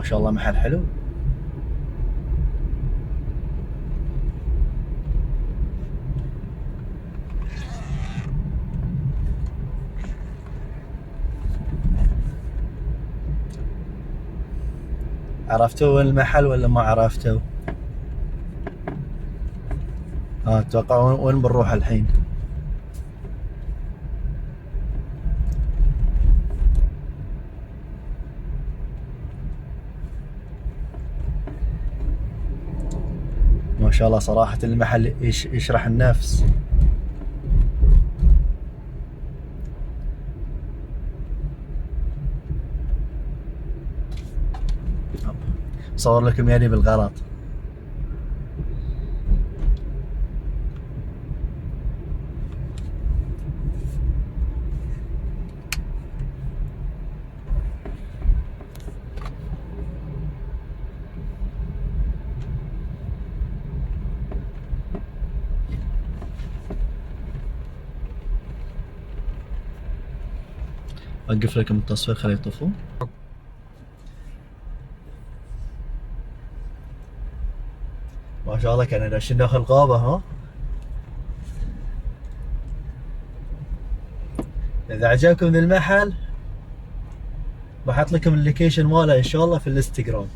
ما شاء الله محل حلو. عرفتوا المحل ولا ما عرفتوا؟ اتوقع وين بنروح الحين؟ ما شاء الله صراحة المحل يشرح النفس. صور لكم يعني بالغلط. اوقف لكم التصوير خليه يطفوا. ما شاء الله كان داشين داخل غابة. ها، اذا عجبكم المحل بحط لكم اللوكيشن ماله ان شاء الله في الانستغرام.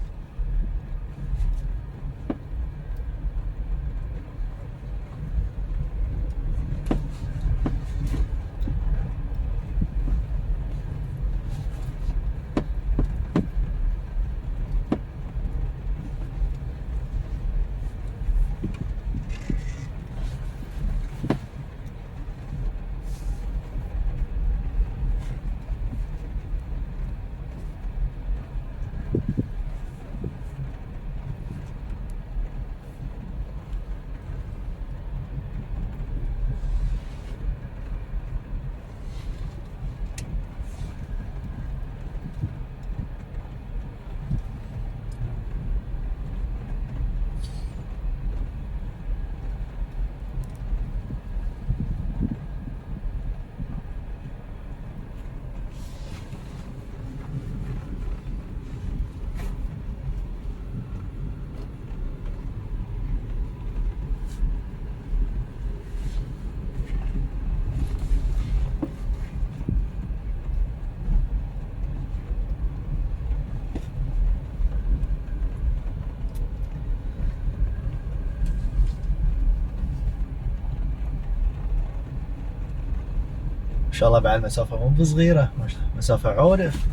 ما شاء الله بعد مسافة مو بصغيرة، مسافة عورف.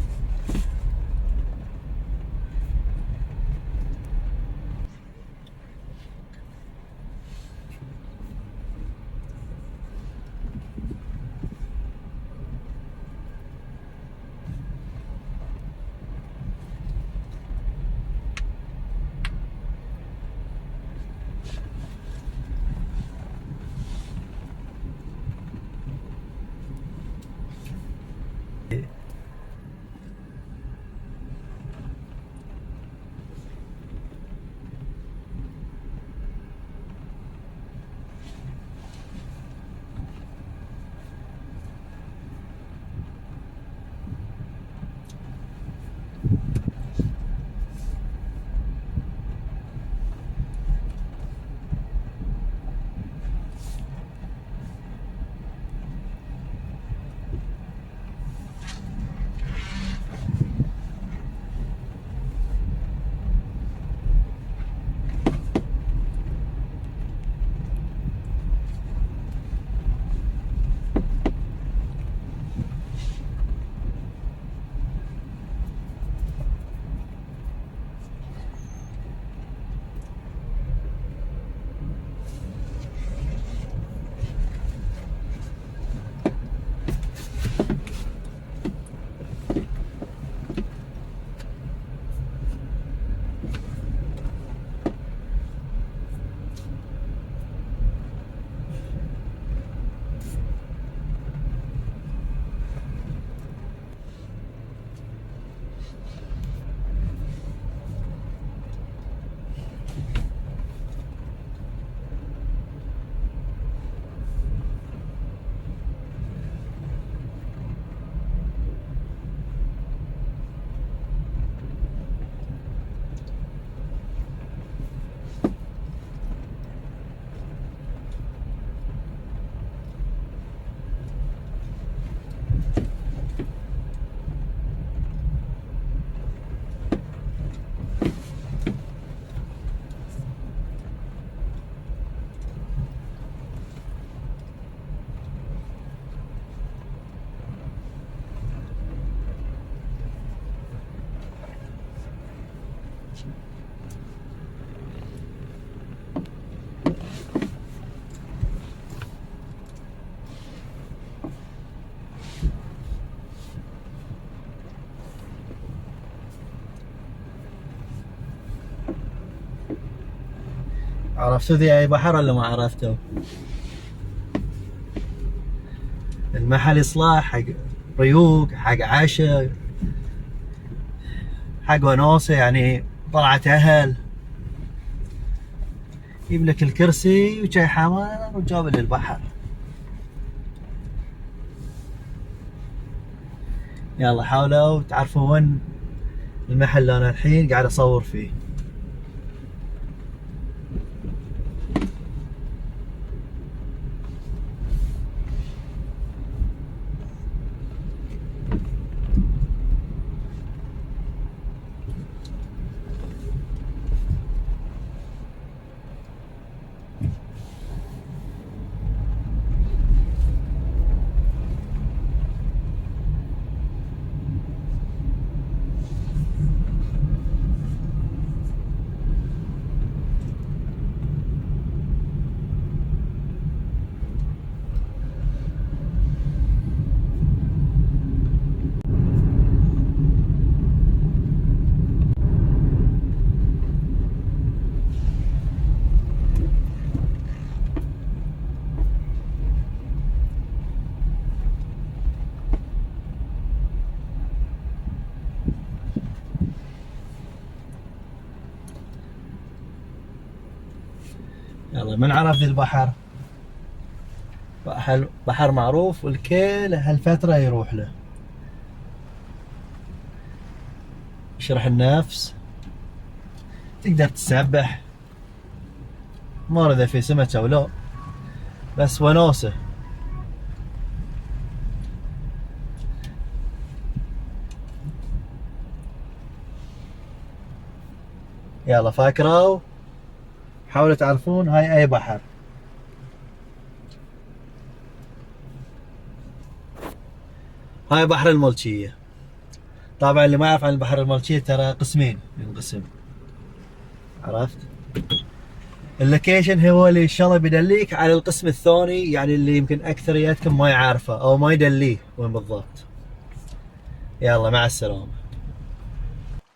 عرفتوا ذي اي بحر ولا ما عرفتوا؟ المحل يصلح حق ريوق، حق عشاء، حق ونوسة، يعني طلعة اهل. يجيب لك الكرسي وشاي حمار وجاب للبحر. يلا حاولوا تعرفوا وين المحل اللي انا الحين قاعد اصور فيه. يلا من عرف ذي البحر؟ بحر معروف والكل هالفترة يروح له. يشرح النفس، تقدر تسبح، ما اذا في سمكة او لا، بس ونوسة. يلا فاكروا، حاولوا تعرفون هاي اي بحر. هاي بحر الملكية. طبعا اللي ما يعرف عن البحر الملكية ترى قسمين ينقسم، عرفت؟ اللوكيشن هو اللي ان شاء الله بيدليك على القسم الثاني، يعني اللي يمكن اكثرياتكم ما يعرفه او ما يدليه وين بالضبط. يلا مع السلامة.